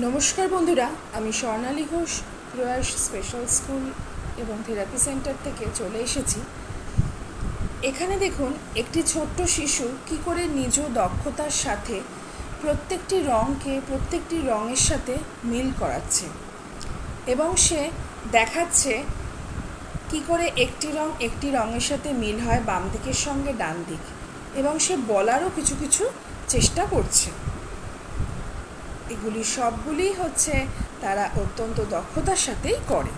নমস্কার বন্ধুরা, আমি স্বর্ণালী ঘোষ প্রয়াস স্পেশাল স্কুল এবং থেরাপি সেন্টার থেকে চলে এসেছি। এখানে দেখুন, একটি ছোট্ট শিশু কি করে নিজ দক্ষতার সাথে প্রত্যেকটি রঙকে প্রত্যেকটি রঙের সাথে মিল করাচ্ছে এবং সে দেখাচ্ছে কি করে একটি রঙের সাথে মিল হয় বাম দিকের সঙ্গে ডান দিক, এবং সে বলারও কিছু কিছু চেষ্টা করছে। এগুলি সবগুলি হচ্ছে তারা অত্যন্ত দক্ষতার সাথেই করে।